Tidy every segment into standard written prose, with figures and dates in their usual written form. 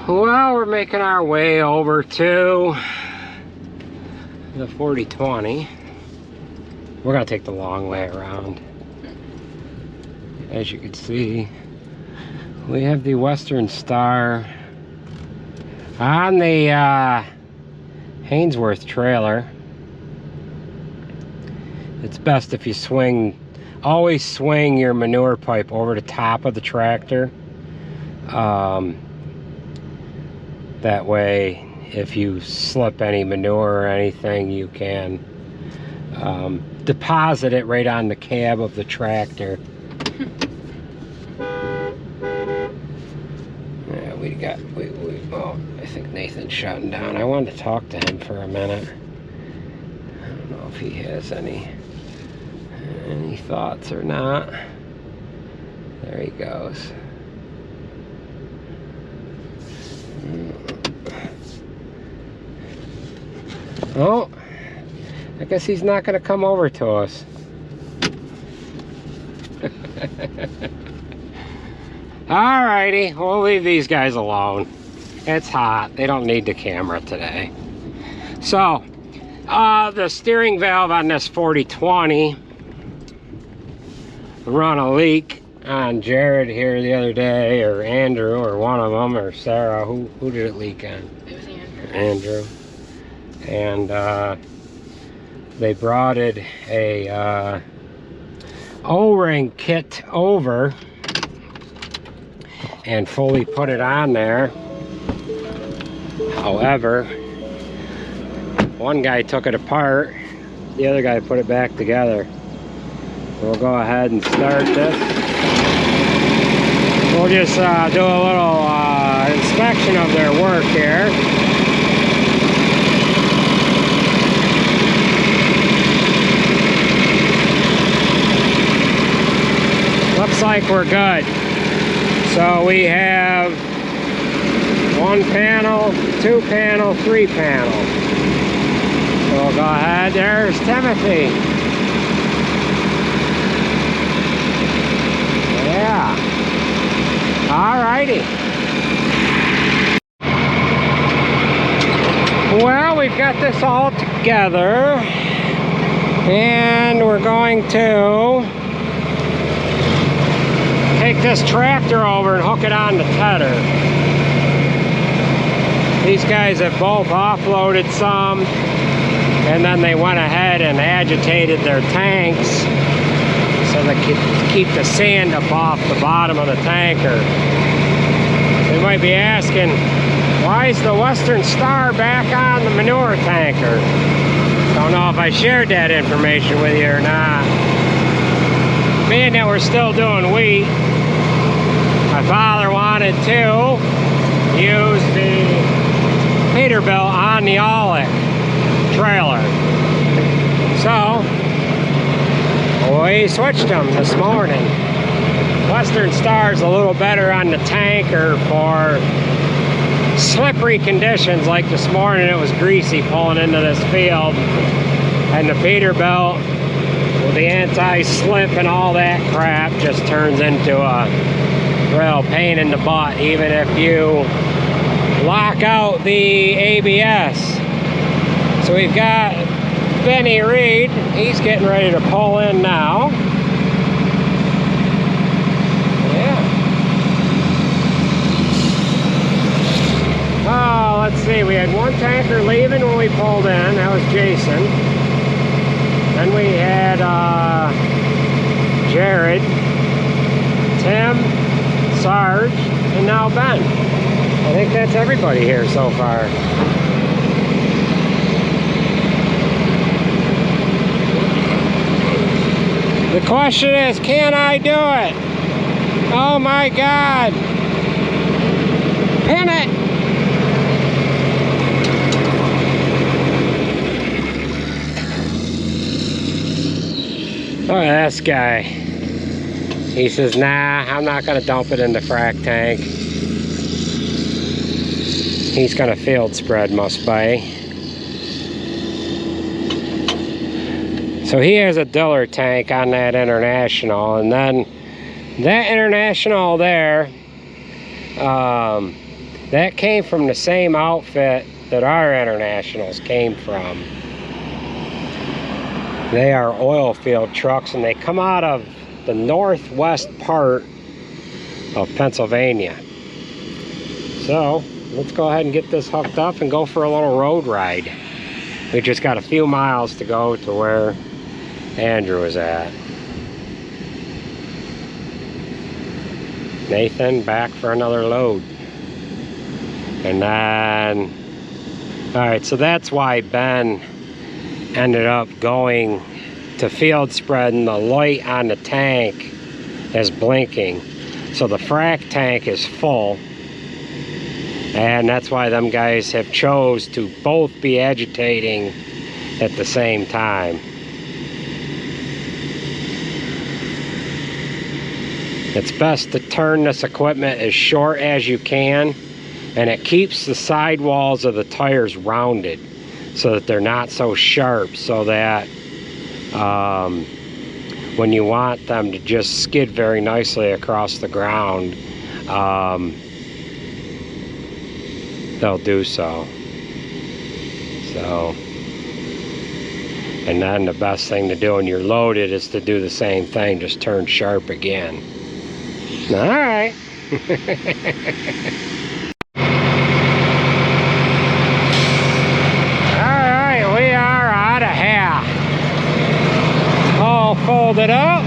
Well, we're making our way over to the 4020. We're gonna take the long way around. As you can see, we have the Western Star on the Hainsworth trailer. It's best if you always swing your manure pipe over the top of the tractor. That way, if you slip any manure or anything, you can deposit it right on the cab of the tractor. Yeah, oh, I think Nathan's shutting down. I wanted to talk to him for a minute. I don't know if he has any thoughts or not. There he goes. Oh, I guess he's not going to come over to us. Alrighty, we'll leave these guys alone. It's hot. They don't need the camera today. So, the steering valve on this 4020 run a leak on Jared here the other day, or Andrew, or one of them, or Sarah. Who did it leak on? It was Andrew. And they brought it a O-ring kit over and fully put it on there. However, one guy took it apart, the other guy put it back together. We'll go ahead and start this. We'll just do a little inspection of their work here. Looks like we're good. So we have 1 panel, 2 panel, 3 panel. So we'll go ahead. There's Timothy. Yeah. Alrighty. Well, we've got this all together, and we're going to take this tractor over and hook it on the tedder. These guys have both offloaded some, and then they went ahead and agitated their tanks so they could keep the sand up off the bottom of the tanker. They might be asking, why is the Western Star back on the manure tanker? Don't know if I shared that information with you or not. Being that we're still doing wheat, my father wanted to use the Peterbilt on the Aulick trailer. So, we switched them this morning. Western Star's a little better on the tanker for slippery conditions, like this morning it was greasy pulling into this field. And the Peterbilt, with the anti-slip and all that crap, just turns into a real pain in the butt, even if you lock out the ABS. So we've got Benny Reed. He's getting ready to pull in now. Yeah. Oh, let's see. We had one tanker leaving when we pulled in. That was Jason. Then we had Jared, Tim, Sarge, and now Ben. I think that's everybody here so far. The question is, can I do it? Oh my God. Pin it. Oh, this guy. He says, nah, I'm not going to dump it in the frac tank. He's going to field spread most by. So he has a Deere tank on that International, and then that International there, That came from the same outfit that our Internationals came from. They are oil field trucks, and they come out of the northwest part of Pennsylvania. So let's go ahead and get this hooked up and go for a little road ride. We just got a few miles to go to where Andrew is at. Nathan back for another load. And then, alright, so that's why Ben ended up going to field spread, and the light on the tank is blinking. So the frac tank is full, and that's why them guys have chose to both be agitating at the same time. It's best to turn this equipment as short as you can, and it keeps the sidewalls of the tires rounded so that they're not so sharp, so that when you want them to just skid very nicely across the ground, they'll do so. And then the best thing to do when you're loaded is to do the same thing, just turn sharp again. All right. All right, we are out of half. All folded up.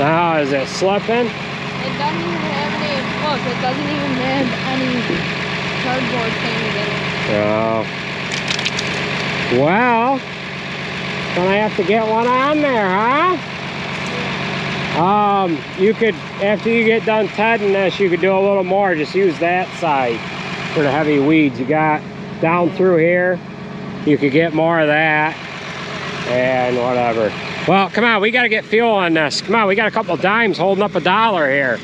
Now, is it slipping? It doesn't even have any, look, it doesn't even have any cardboard thing in it. Oh. Well, gonna have to get one on there, huh? You could, after you get done tedding this, you could do a little more. Just use that side for the heavy weeds. You got down through here, you could get more of that and whatever. Well, come on, we got to get fuel on this. Come on, we got a couple dimes holding up $1 here.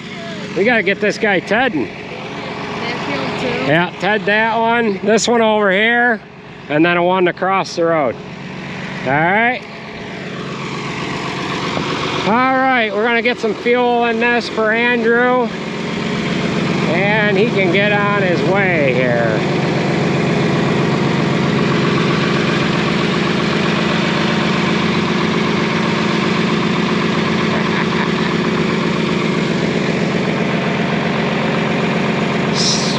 We got to get this guy tedding. Yeah, ted that one, this one over here, and then one across the road. All right. All right, we're gonna get some fuel in this for Andrew, and he can get on his way here.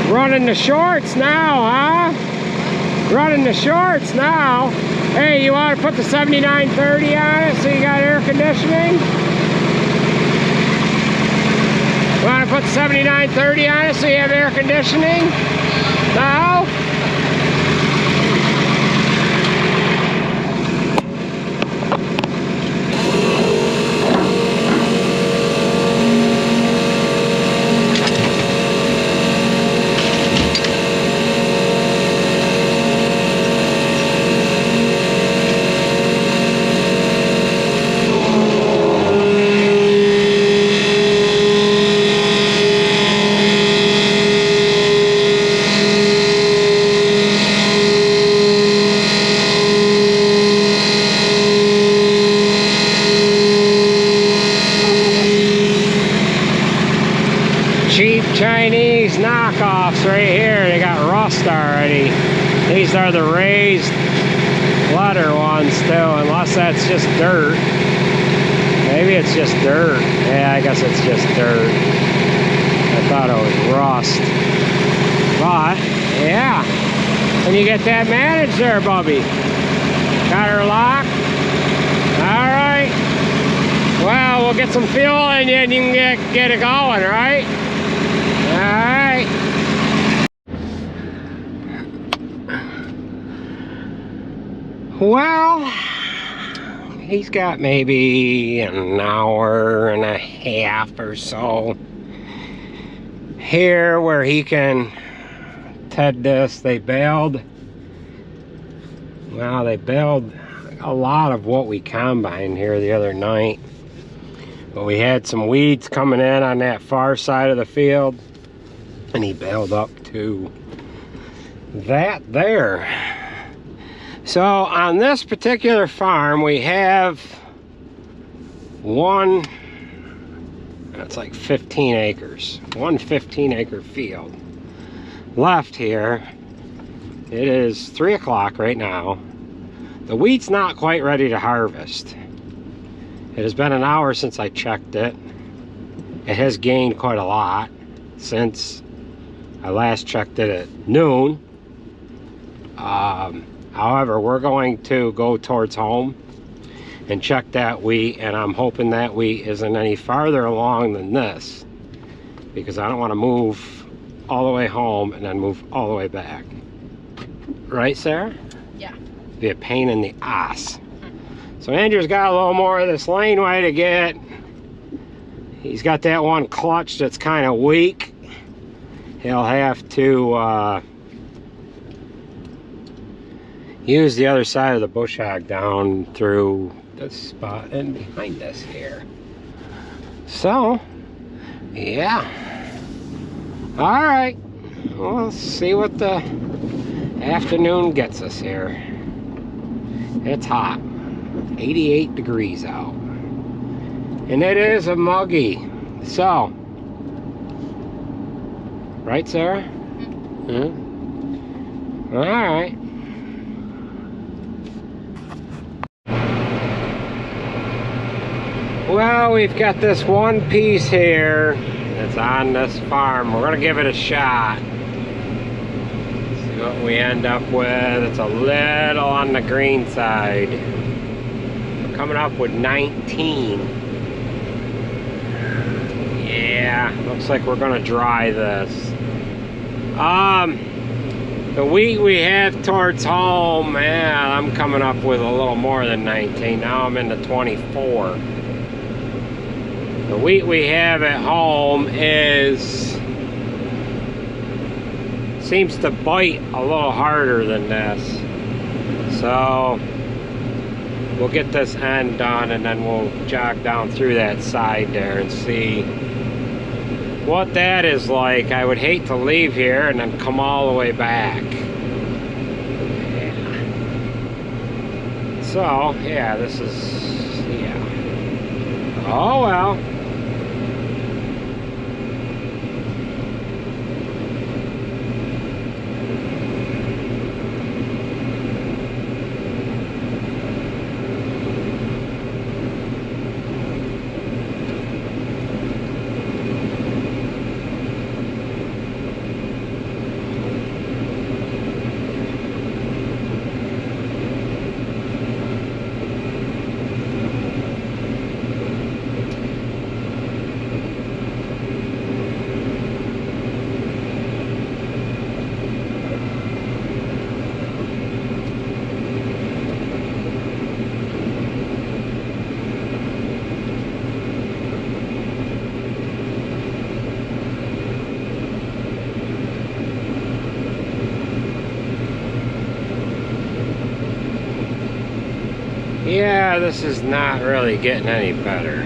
Running the shorts now, huh? Running the shorts now. Hey, you want to put the 7930 on it so you got air conditioning? You want to put the 7930 on it so you have air conditioning? No? Chinese knockoffs right here. They got rust already. These are the raised letter ones too, unless that's just dirt. Maybe it's just dirt. Yeah, I guess it's just dirt. I thought it was rust. But, yeah. Can you get that managed there, Bubby? Got her locked? Alright. Well, we'll get some fuel and then you can get it going, right? Alright. Well, he's got maybe an hour and a half or so here where he can ted this. They baled, well, they baled a lot of what we combined here the other night. But we had some weeds coming in on that far side of the field, and he baled up to that there. So on this particular farm, we have one, it's like 15 acres, one 15-acre field left here. It is 3 o'clock right now. The wheat's not quite ready to harvest. It has been an hour since I checked it. It has gained quite a lot since I last checked it at noon. However, we're going to go towards home and check that wheat, and I'm hoping that wheat isn't any farther along than this, because I don't want to move all the way home and then move all the way back. Right, Sarah? Yeah. Be a pain in the ass. So Andrew's got a little more of this laneway to get. He's got that one clutch that's kind of weak. He'll have to use the other side of the bush hog down through this spot and behind us here. So, yeah. All right. We'll see what the afternoon gets us here. It's hot. 88 degrees out. And it is a muggy. So, right, Sarah? Mm-hmm. All right. Well, we've got this one piece here that's on this farm. We're gonna give it a shot. See what we end up with. It's a little on the green side. We're coming up with 19. Yeah, looks like we're gonna dry this. The wheat we have towards home, man, I'm coming up with a little more than 19. Now I'm into 24. The wheat we have at home seems to bite a little harder than this. So we'll get this end done and then we'll jog down through that side there and see what that is like. I would hate to leave here and then come all the way back. Yeah. So, yeah, this is, yeah. Oh, well. Yeah, this is not really getting any better.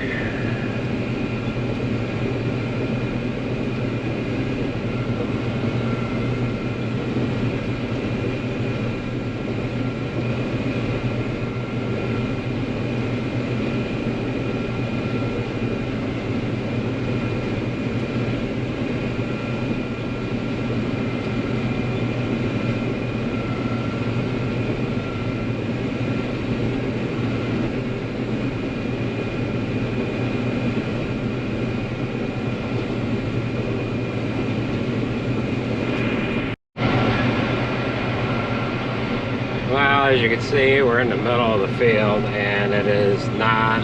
Well, as you can see, we're in the middle of the field and it is not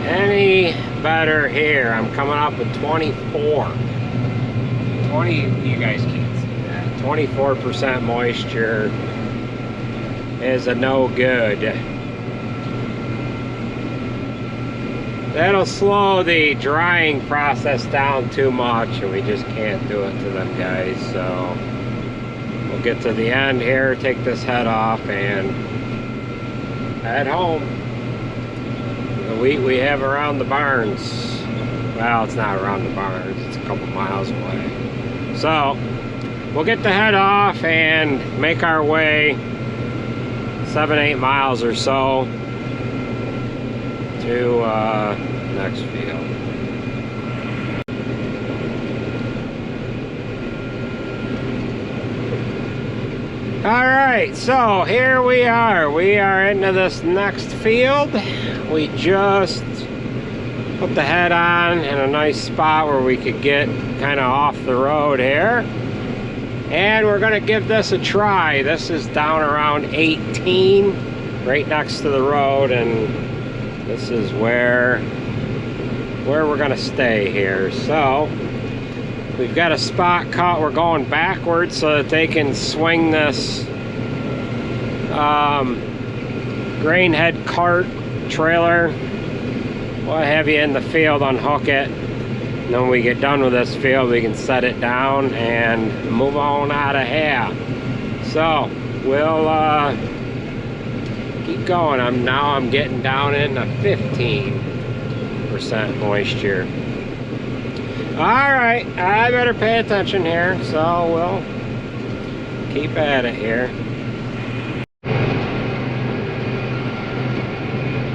any better here. I'm coming up with 24. 20, you guys can't see that. 24% moisture is a no good. That'll slow the drying process down too much and we just can't do it to them guys, so we'll get to the end here, take this head off, and head home. The wheat we have around the barns, well, it's not around the barns, it's a couple miles away. So, we'll get the head off and make our way 7-8 miles or so to next field. Alright, so here we are. We are into this next field. We just put the head on in a nice spot where we could get kind of off the road here. And we're going to give this a try. This is down around 18, right next to the road, and this is where we're going to stay here. So we've got a spot cut. We're going backwards so that they can swing this grain head cart, trailer, what have you, in the field, unhook it. And then when we get done with this field, we can set it down and move on out of here. So we'll keep going. I'm getting down into 15% moisture. Alright, I better pay attention here, so we'll keep at it here.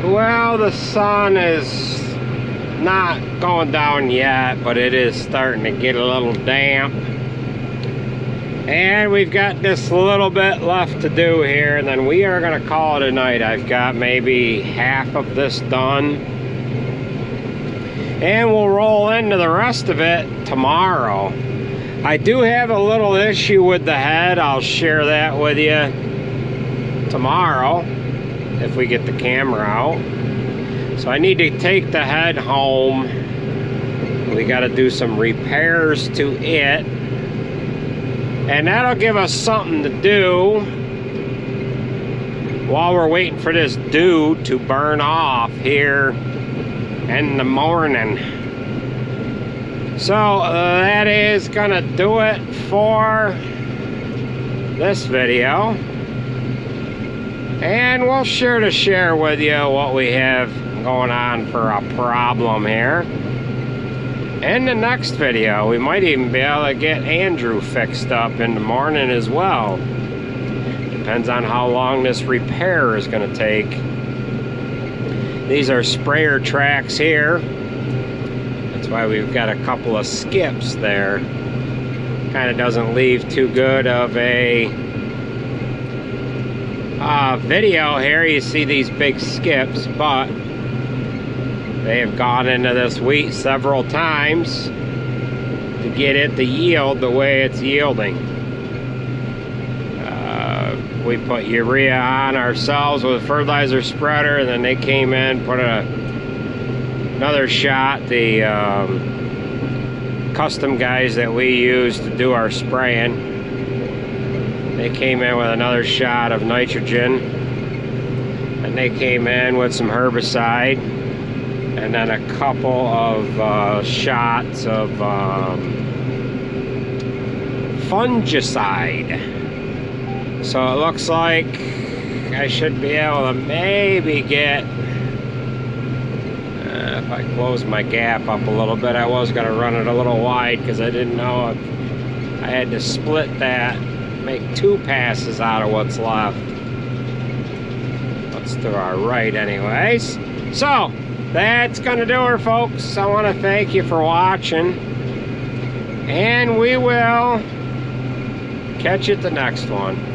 Well, the sun is not going down yet, but it is starting to get a little damp. And we've got this little bit left to do here, and then we are going to call it a night. I've got maybe half of this done. And we'll roll into the rest of it tomorrow. I do have a little issue with the head. I'll share that with you tomorrow if we get the camera out. So I need to take the head home We got to do some repairs to it. And that'll give us something to do while we're waiting for this dew to burn off here in the morning. So that is gonna do it for this video. And we'll share with you what we have going on for a problem here. In the next video, we might even be able to get Andrew fixed up in the morning as well. Depends on how long this repair is going to take. These are sprayer tracks here. That's why we've got a couple of skips there. Kind of doesn't leave too good of a video here. You see these big skips, but they have gone into this wheat several times to get it to yield the way it's yielding. We put urea on ourselves with a fertilizer spreader, and then they came in, put another shot. The custom guys that we use to do our spraying, they came in with another shot of nitrogen, and they came in with some herbicide, and then a couple of shots of fungicide. So it looks like I should be able to maybe get, if I close my gap up a little bit. I was going to run it a little wide because I didn't know if I had to split that, make 2 passes out of what's left. Let's do our right anyways. So that's going to do her, folks. I want to thank you for watching, and we will catch you at the next one.